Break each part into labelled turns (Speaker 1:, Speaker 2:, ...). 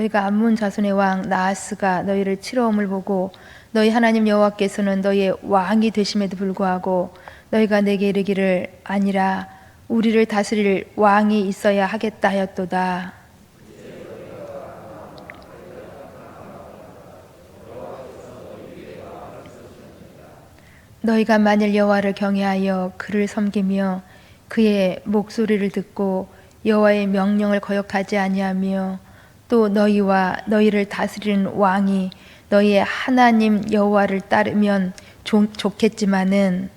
Speaker 1: 너희가 암몬 자손의 왕 나하스가 너희를 치러옴을 보고 너희 하나님 여호와께서는 너희의 왕이 되심에도 불구하고 너희가 내게 이르기를 아니라 우리를 다스릴 왕이 있어야 하겠다 하였도다. 너희가 만일 여호와를 경외하여 그를 섬기며 그의 목소리를 듣고 여호와의 명령을 거역하지 아니하며 또 너희와 너희를 다스리는 왕이 너희의 하나님 여호와를 따르면 좋겠지만은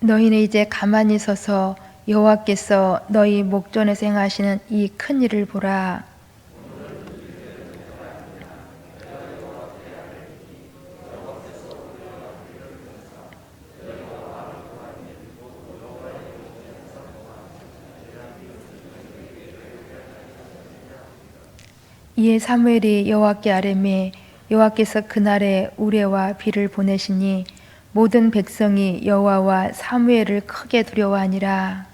Speaker 1: 너희는 이제 가만히 서서 여호와께서 너희 목전에서 행하시는 이 큰 일을 보라. 이에 사무엘이 여호와께 아뢰매 여호와께서 그날에 우레와 비를 보내시니 모든 백성이 여호와와 사무엘을 크게 두려워하니라.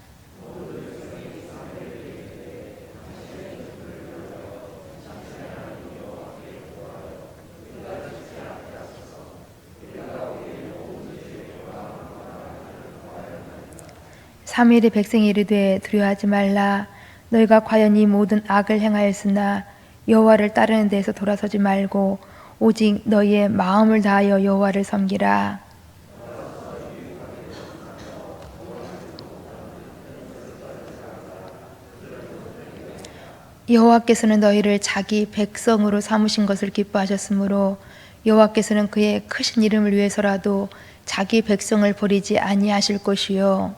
Speaker 1: 사무엘이 백성이 이르되 두려워하지 말라. 너희가 과연 이 모든 악을 행하였으나 여호와를 따르는 데에서 돌아서지 말고 오직 너희의 마음을 다하여 여호와를 섬기라. 여호와께서는 너희를 자기 백성으로 삼으신 것을 기뻐하셨으므로 여호와께서는 그의 크신 이름을 위해서라도 자기 백성을 버리지 아니하실 것이요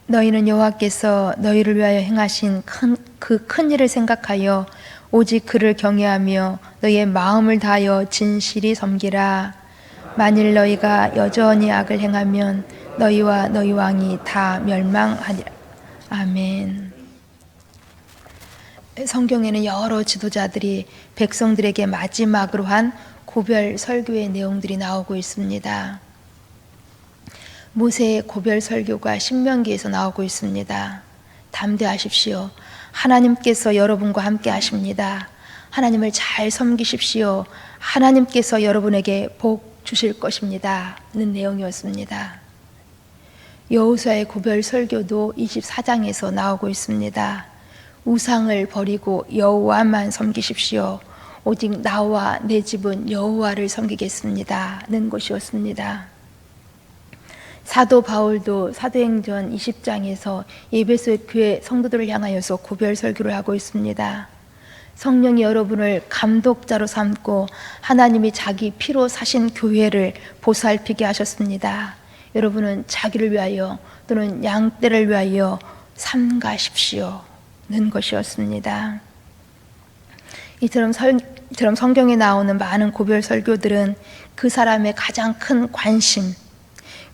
Speaker 1: 너희는 여호와께서 너희를 위하여 행하신 그 큰 일을 생각하여 오직 그를 경외하며 너희의 마음을 다하여 진실이 섬기라. 만일 너희가 여전히 악을 행하면 너희와 너희 왕이 다 멸망하리라. 아멘. 성경에는 여러 지도자들이 백성들에게 마지막으로 한 고별 설교의 내용들이 나오고 있습니다. 모세의 고별 설교가 신명기에서 나오고 있습니다. 담대하십시오. 하나님께서 여러분과 함께 하십니다. 하나님을 잘 섬기십시오. 하나님께서 여러분에게 복 주실 것입니다. 는 내용이었습니다. 여호수아의 고별 설교도 24장에서 나오고 있습니다. 우상을 버리고 여호와만 섬기십시오. 오직 나와 내 집은 여호와를 섬기겠습니다. 는 것이었습니다. 사도 바울도 사도행전 20장에서 에베소 교회 성도들을 향하여서 고별 설교를 하고 있습니다. 성령이 여러분을 감독자로 삼고 하나님이 자기 피로 사신 교회를 보살피게 하셨습니다. 여러분은 자기를 위하여 또는 양떼를 위하여 삼가십시오. 는 것이었습니다. 이처럼 성경에 나오는 많은 고별 설교들은 그 사람의 가장 큰 관심,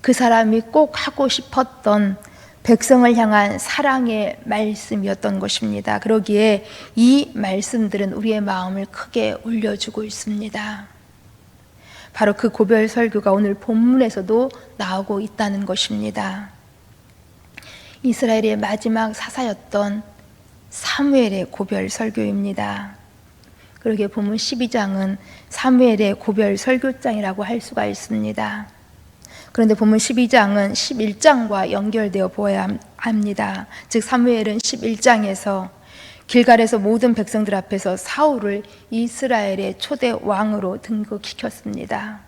Speaker 1: 그 사람이 꼭 하고 싶었던 백성을 향한 사랑의 말씀이었던 것입니다. 그러기에 이 말씀들은 우리의 마음을 크게 울려주고 있습니다. 바로 그 고별 설교가 오늘 본문에서도 나오고 있다는 것입니다. 이스라엘의 마지막 사사였던 사무엘의 고별 설교입니다. 그러기에 본문 12장은 사무엘의 고별 설교장이라고 할 수가 있습니다. 그런데 본문 12장은 11장과 연결되어 보아야 합니다. 즉 사무엘은 11장에서 길갈에서 모든 백성들 앞에서 사울을 이스라엘의 초대 왕으로 등극시켰습니다.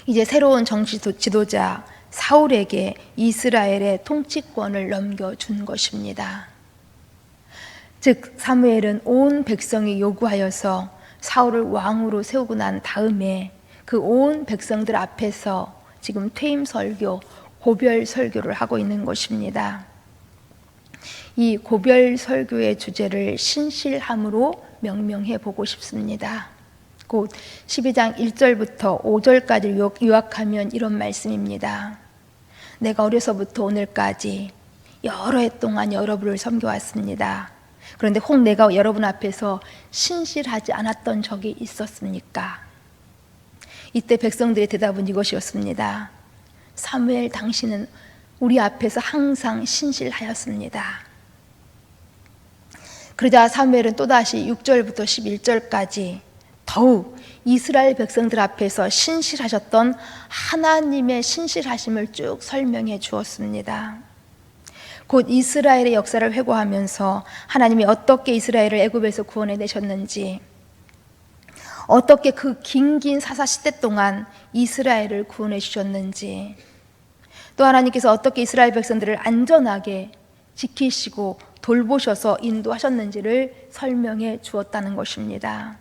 Speaker 1: 이제 새로운 정치 지도자 사울에게 이스라엘의 통치권을 넘겨준 것입니다. 즉 사무엘은 온 백성이 요구하여서 사울을 왕으로 세우고 난 다음에 그 온 백성들 앞에서 지금 퇴임 설교, 고별 설교를 하고 있는 것입니다. 이 고별 설교의 주제를 신실함으로 명명해 보고 싶습니다. 곧 12장 1절부터 5절까지 요약하면 이런 말씀입니다. 내가 어려서부터 오늘까지 여러 해 동안 여러분을 섬겨왔습니다. 그런데 혹 내가 여러분 앞에서 신실하지 않았던 적이 있었습니까? 이때 백성들의 대답은 이것이었습니다. 사무엘, 당신은 우리 앞에서 항상 신실하였습니다. 그러자 사무엘은 또다시 6절부터 11절까지 더욱 이스라엘 백성들 앞에서 신실하셨던 하나님의 신실하심을 쭉 설명해 주었습니다. 곧 이스라엘의 역사를 회고하면서 하나님이 어떻게 이스라엘을 애굽에서 구원해 내셨는지, 어떻게 그 긴 사사시대 동안 이스라엘을 구원해 주셨는지, 또 하나님께서 어떻게 이스라엘 백성들을 안전하게 지키시고 돌보셔서 인도하셨는지를 설명해 주었다는 것입니다.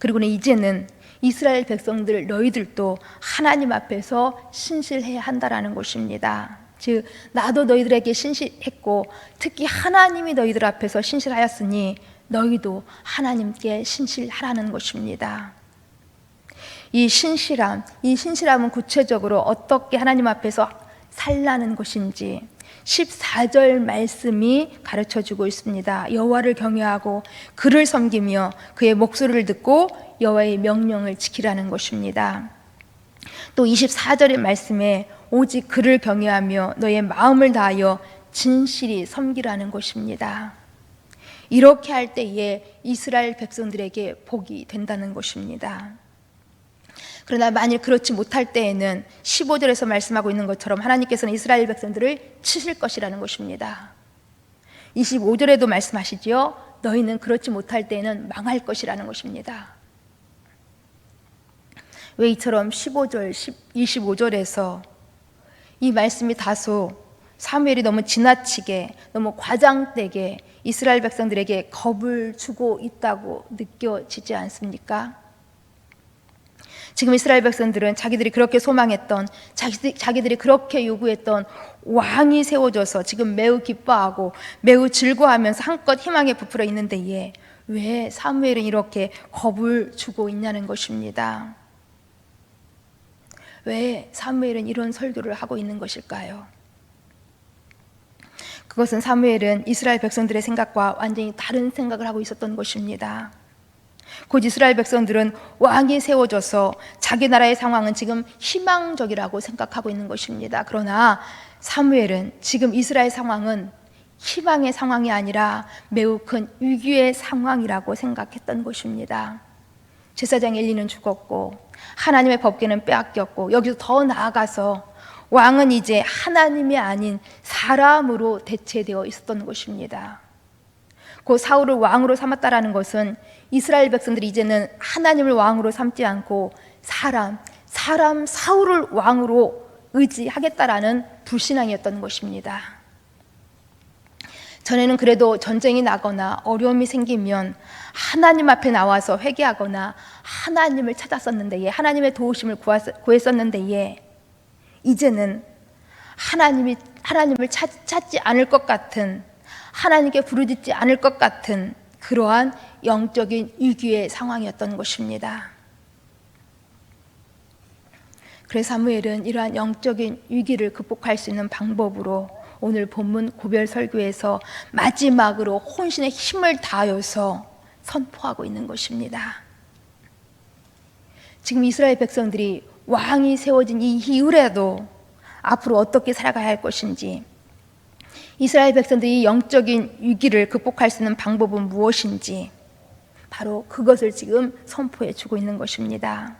Speaker 1: 그리고는 이제는 이스라엘 백성들 너희들도 하나님 앞에서 신실해야 한다라는 것입니다. 즉 나도 너희들에게 신실했고 특히 하나님이 너희들 앞에서 신실하였으니 너희도 하나님께 신실하라는 것입니다. 이 신실함은 구체적으로 어떻게 하나님 앞에서 살라는 것인지 14절 말씀이 가르쳐주고 있습니다. 여호와를 경외하고 그를 섬기며 그의 목소리를 듣고 여호와의 명령을 지키라는 것입니다. 또 24절의 말씀에 오직 그를 경외하며 너의 마음을 다하여 진실히 섬기라는 것입니다. 이렇게 할 때에 이스라엘 백성들에게 복이 된다는 것입니다. 그러나 만일 그렇지 못할 때에는 15절에서 말씀하고 있는 것처럼 하나님께서는 이스라엘 백성들을 치실 것이라는 것입니다. 25절에도 말씀하시지요. 너희는 그렇지 못할 때에는 망할 것이라는 것입니다. 왜 이처럼 15절, 25절에서 이 말씀이 다소 사무엘이 너무 지나치게, 너무 과장되게 이스라엘 백성들에게 겁을 주고 있다고 느껴지지 않습니까? 지금 이스라엘 백성들은 자기들이 그렇게 소망했던, 자기들이 그렇게 요구했던 왕이 세워져서 지금 매우 기뻐하고 매우 즐거워하면서 한껏 희망에 부풀어 있는데 왜 사무엘은 이렇게 겁을 주고 있냐는 것입니다. 왜 사무엘은 이런 설교를 하고 있는 것일까요? 그것은 사무엘은 이스라엘 백성들의 생각과 완전히 다른 생각을 하고 있었던 것입니다. 곧 이스라엘 백성들은 왕이 세워져서 자기 나라의 상황은 지금 희망적이라고 생각하고 있는 것입니다. 그러나 사무엘은 지금 이스라엘 상황은 희망의 상황이 아니라 매우 큰 위기의 상황이라고 생각했던 것입니다. 제사장 엘리는 죽었고 하나님의 법궤는 빼앗겼고 여기서 더 나아가서 왕은 이제 하나님이 아닌 사람으로 대체되어 있었던 것입니다. 그 사울을 왕으로 삼았다라는 것은 이스라엘 백성들이 이제는 하나님을 왕으로 삼지 않고 사람 사울을 왕으로 의지하겠다라는 불신앙이었던 것입니다. 전에는 그래도 전쟁이 나거나 어려움이 생기면 하나님 앞에 나와서 회개하거나 하나님을 찾았었는데 하나님의 도우심을 구했었는데 이제는 하나님을 찾지 않을 것 같은, 하나님께 부르짖지 않을 것 같은 그러한 영적인 위기의 상황이었던 것입니다. 그래서 사무엘은 이러한 영적인 위기를 극복할 수 있는 방법으로 오늘 본문 고별 설교에서 마지막으로 혼신의 힘을 다하여서 선포하고 있는 것입니다. 지금 이스라엘 백성들이 왕이 세워진 이 이후에도 앞으로 어떻게 살아가야 할 것인지, 이스라엘 백성들이 영적인 위기를 극복할 수 있는 방법은 무엇인지 바로 그것을 지금 선포해 주고 있는 것입니다.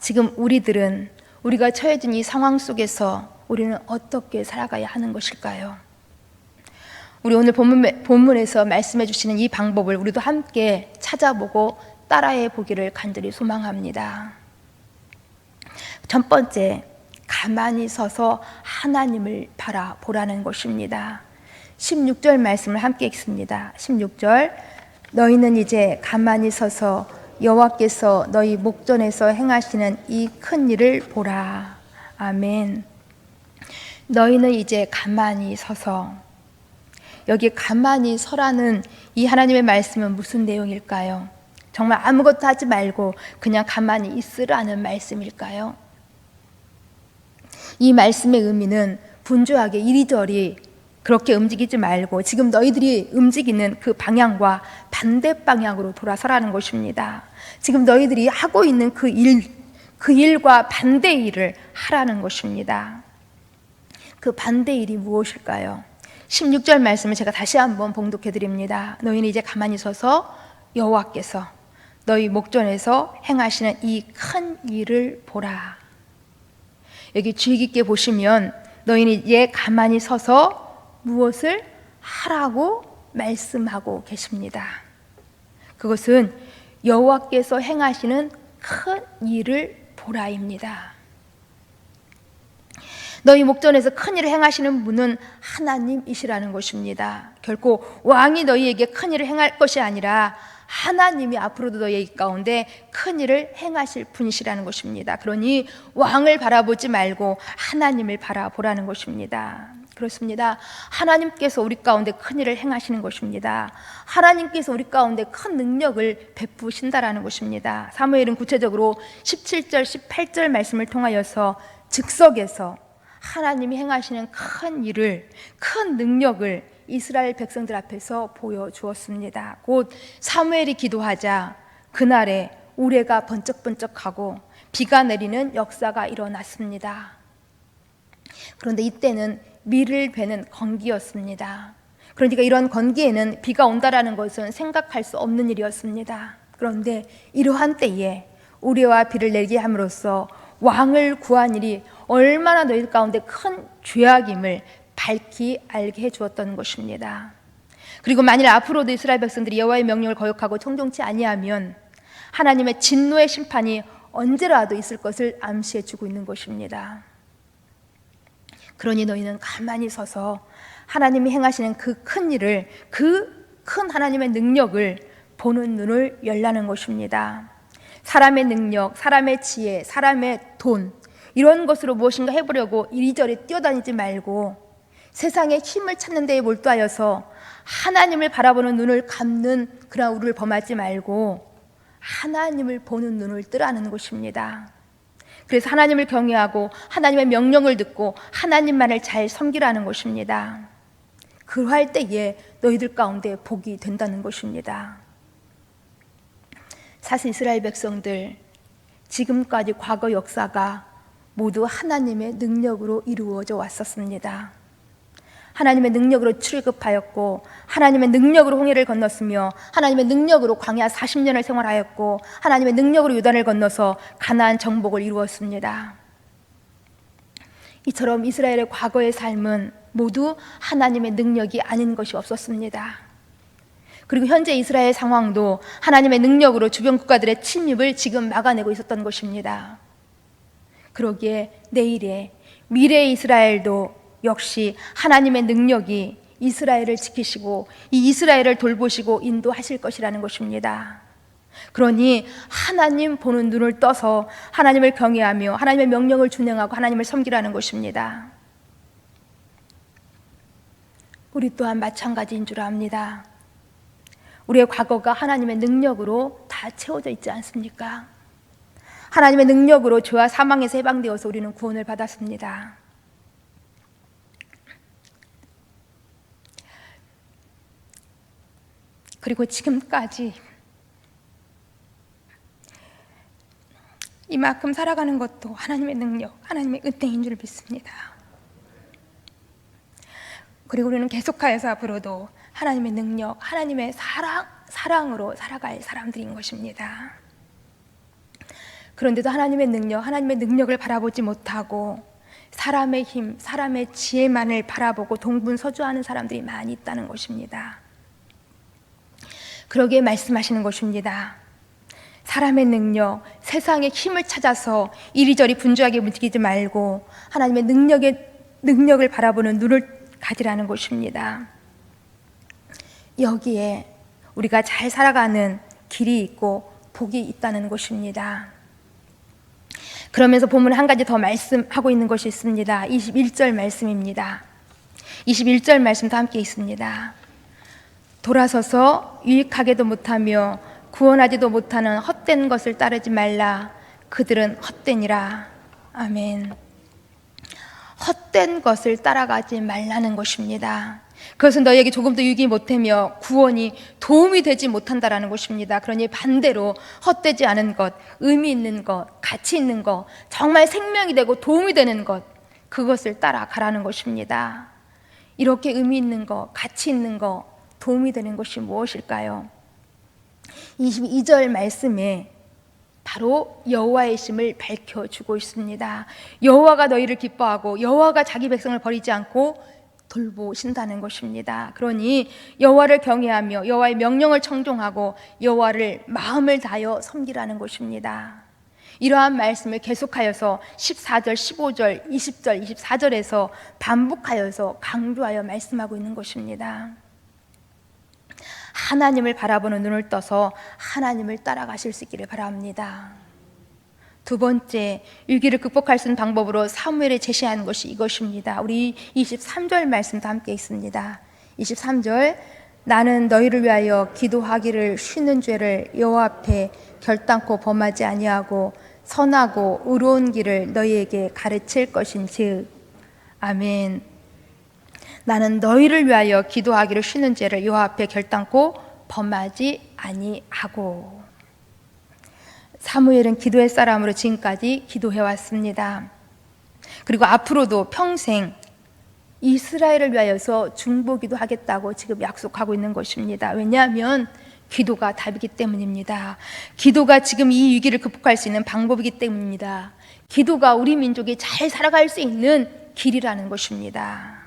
Speaker 1: 지금 우리가 처해진 이 상황 속에서 우리는 어떻게 살아가야 하는 것일까요? 우리 오늘 본문에서 말씀해 주시는 이 방법을 우리도 함께 찾아보고 따라해 보기를 간절히 소망합니다. 첫 번째, 가만히 서서 하나님을 바라보라는 것입니다. 16절 말씀을 함께 읽습니다. 16절, 너희는 이제 가만히 서서 여호와께서 너희 목전에서 행하시는 이 큰 일을 보라. 아멘. 너희는 이제 가만히 서서, 여기 가만히 서라는 이 하나님의 말씀은 무슨 내용일까요? 정말 아무것도 하지 말고 그냥 가만히 있으라는 말씀일까요? 이 말씀의 의미는 분주하게 이리저리 그렇게 움직이지 말고 지금 너희들이 움직이는 그 방향과 반대 방향으로 돌아서라는 것입니다. 지금 너희들이 하고 있는 그 일과 반대 일을 하라는 것입니다. 그 반대 일이 무엇일까요? 16절 말씀을 제가 다시 한번 봉독해 드립니다. 너희는 이제 가만히 서서 여호와께서 너희 목전에서 행하시는 이 큰 일을 보라. 여기 주의 깊게 보시면 너희는 이제 가만히 서서 무엇을 하라고 말씀하고 계십니다. 그것은 여호와께서 행하시는 큰 일을 보라입니다. 너희 목전에서 큰 일을 행하시는 분은 하나님이시라는 것입니다. 결코 왕이 너희에게 큰 일을 행할 것이 아니라 하나님이 앞으로도 너희 가운데 큰 일을 행하실 분이시라는 것입니다. 그러니 왕을 바라보지 말고 하나님을 바라보라는 것입니다. 그렇습니다. 하나님께서 우리 가운데 큰 일을 행하시는 것입니다. 하나님께서 우리 가운데 큰 능력을 베푸신다라는 것입니다. 사무엘은 구체적으로 17절, 18절 말씀을 통하여서 즉석에서 하나님이 행하시는 큰 일을, 큰 능력을 이스라엘 백성들 앞에서 보여주었습니다. 곧 사무엘이 기도하자 그날에 우레가 번쩍번쩍하고 비가 내리는 역사가 일어났습니다. 그런데 이때는 밀을 베는 건기였습니다. 그러니까 이런 건기에는 비가 온다라는 것은 생각할 수 없는 일이었습니다. 그런데 이러한 때에 우레와 비를 내게 함으로써 왕을 구한 일이 얼마나 너희 가운데 큰 죄악임을 밝히 알게 해주었던 것입니다. 그리고 만일 앞으로도 이스라엘 백성들이 여호와의 명령을 거역하고 청종치 아니하면 하나님의 진노의 심판이 언제라도 있을 것을 암시해주고 있는 것입니다. 그러니 너희는 가만히 서서 하나님이 행하시는 그 큰 일을, 그 큰 하나님의 능력을 보는 눈을 열라는 것입니다. 사람의 능력, 사람의 지혜, 사람의 돈, 이런 것으로 무엇인가 해보려고 이리저리 뛰어다니지 말고 세상의 힘을 찾는 데에 몰두하여서 하나님을 바라보는 눈을 감는 그런 우리를 범하지 말고 하나님을 보는 눈을 뜨라는 것입니다. 그래서 하나님을 경외하고 하나님의 명령을 듣고 하나님만을 잘 섬기라는 것입니다. 그러할 때에 너희들 가운데 복이 된다는 것입니다. 사실 이스라엘 백성들 지금까지 과거 역사가 모두 하나님의 능력으로 이루어져 왔었습니다. 하나님의 능력으로 출애굽하였고 하나님의 능력으로 홍해를 건넜으며 하나님의 능력으로 광야 40년을 생활하였고 하나님의 능력으로 요단을 건너서 가나안 정복을 이루었습니다. 이처럼 이스라엘의 과거의 삶은 모두 하나님의 능력이 아닌 것이 없었습니다. 그리고 현재 이스라엘 상황도 하나님의 능력으로 주변 국가들의 침입을 지금 막아내고 있었던 것입니다. 그러기에 내일의 미래의 이스라엘도 역시 하나님의 능력이 이스라엘을 지키시고 이 이스라엘을 돌보시고 인도하실 것이라는 것입니다. 그러니 하나님 보는 눈을 떠서 하나님을 경외하며 하나님의 명령을 준행하고 하나님을 섬기라는 것입니다. 우리 또한 마찬가지인 줄 압니다. 우리의 과거가 하나님의 능력으로 다 채워져 있지 않습니까? 하나님의 능력으로 죄와 사망에서 해방되어서 우리는 구원을 받았습니다. 그리고 지금까지 이만큼 살아가는 것도 하나님의 능력, 하나님의 은혜인 줄 믿습니다. 그리고 우리는 계속하여서 앞으로도 하나님의 능력, 하나님의 사랑으로 살아갈 사람들인 것입니다. 그런데도 하나님의 능력을 바라보지 못하고 사람의 힘, 사람의 지혜만을 바라보고 동분서주하는 사람들이 많이 있다는 것입니다. 그러기에 말씀하시는 것입니다. 사람의 능력, 세상의 힘을 찾아서 이리저리 분주하게 움직이지 말고 하나님의 능력을 바라보는 눈을 가지라는 것입니다. 여기에 우리가 잘 살아가는 길이 있고 복이 있다는 것입니다. 그러면서 본문 한 가지 더 말씀하고 있는 것이 있습니다. 21절 말씀입니다. 21절 말씀도 함께 있습니다. 돌아서서 유익하게도 못하며 구원하지도 못하는 헛된 것을 따르지 말라. 그들은 헛되니라. 아멘. 헛된 것을 따라가지 말라는 것입니다. 그것은 너에게 조금도 유익이 못하며 구원이 도움이 되지 못한다라는 것입니다. 그러니 반대로 헛되지 않은 것, 의미 있는 것, 가치 있는 것, 정말 생명이 되고 도움이 되는 것, 그것을 따라가라는 것입니다. 이렇게 의미 있는 것, 가치 있는 것, 도움이 되는 것이 무엇일까요? 22절 말씀에 바로 여호와의 심을 밝혀주고 있습니다. 여호와가 너희를 기뻐하고 여호와가 자기 백성을 버리지 않고 돌보신다는 것입니다. 그러니 여호와를 경외하며 여호와의 명령을 청종하고 여호와를 마음을 다하여 섬기라는 것입니다. 이러한 말씀을 계속하여서 14절, 15절, 20절, 24절에서 반복하여서 강조하여 말씀하고 있는 것입니다. 하나님을 바라보는 눈을 떠서 하나님을 따라가실 수 있기를 바랍니다. 두 번째, 위기를 극복할 수 있는 방법으로 사무엘이 제시하는 것이 이것입니다. 우리 23절 말씀도 함께 있습니다. 23절, 나는 너희를 위하여 기도하기를 쉬는 죄를 여호와 앞에 결단코 범하지 아니하고 선하고 의로운 길을 너희에게 가르칠 것인즉. 아멘. 나는 너희를 위하여 기도하기를 쉬는 죄를 여호와 앞에 결단코 범하지 아니하고. 사무엘은 기도의 사람으로 지금까지 기도해왔습니다. 그리고 앞으로도 평생 이스라엘을 위하여서 중보기도 하겠다고 지금 약속하고 있는 것입니다. 왜냐하면 기도가 답이기 때문입니다. 기도가 지금 이 위기를 극복할 수 있는 방법이기 때문입니다. 기도가 우리 민족이 잘 살아갈 수 있는 길이라는 것입니다.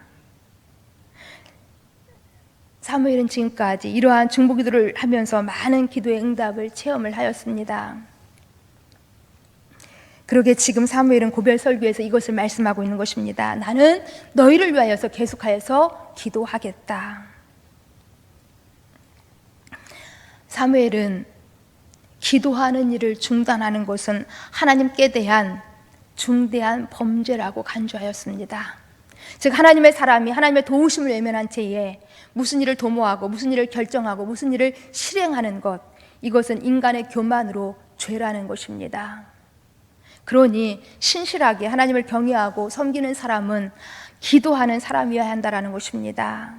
Speaker 1: 사무엘은 지금까지 이러한 중보기도를 하면서 많은 기도의 응답을 체험을 하였습니다. 그러게 지금 사무엘은 고별 설교에서 이것을 말씀하고 있는 것입니다. 나는 너희를 위하여서 계속하여서 기도하겠다. 사무엘은 기도하는 일을 중단하는 것은 하나님께 대한 중대한 범죄라고 간주하였습니다. 즉 하나님의 사람이 하나님의 도우심을 외면한 채에 무슨 일을 도모하고 무슨 일을 결정하고 무슨 일을 실행하는 것, 이것은 인간의 교만으로 죄라는 것입니다. 그러니 신실하게 하나님을 경외하고 섬기는 사람은 기도하는 사람이어야 한다는 것입니다.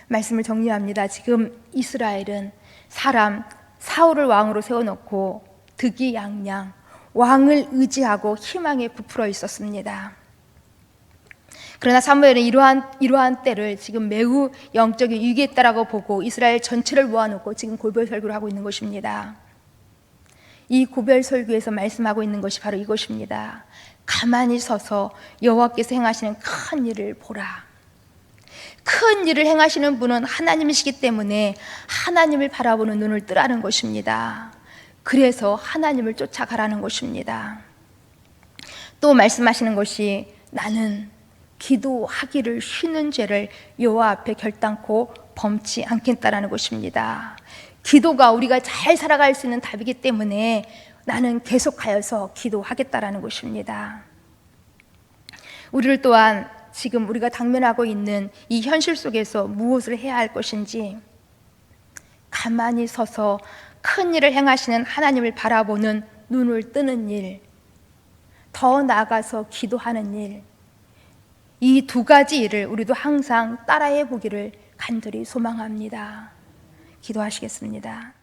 Speaker 1: 말씀을 정리합니다. 지금 이스라엘은 사울을 왕으로 세워놓고 득이양양 왕을 의지하고 희망에 부풀어 있었습니다. 그러나 사무엘은 이러한 때를 지금 매우 영적인 위기에 있다라고 보고 이스라엘 전체를 모아놓고 지금 고별 설교를 하고 있는 것입니다. 이 고별 설교에서 말씀하고 있는 것이 바로 이것입니다. 가만히 서서 여호와께서 행하시는 큰 일을 보라. 큰 일을 행하시는 분은 하나님이시기 때문에 하나님을 바라보는 눈을 뜨라는 것입니다. 그래서 하나님을 쫓아가라는 것입니다. 또 말씀하시는 것이 나는 기도하기를 쉬는 죄를 여호와 앞에 결단코 범치 않겠다라는 것입니다. 기도가 우리가 잘 살아갈 수 있는 답이기 때문에 나는 계속하여서 기도하겠다라는 것입니다. 우리를 또한 지금 우리가 당면하고 있는 이 현실 속에서 무엇을 해야 할 것인지 가만히 서서 큰 일을 행하시는 하나님을 바라보는 눈을 뜨는 일, 더 나아가서 기도하는 일, 이 두 가지 일을 우리도 항상 따라해 보기를 간절히 소망합니다. 기도하시겠습니다.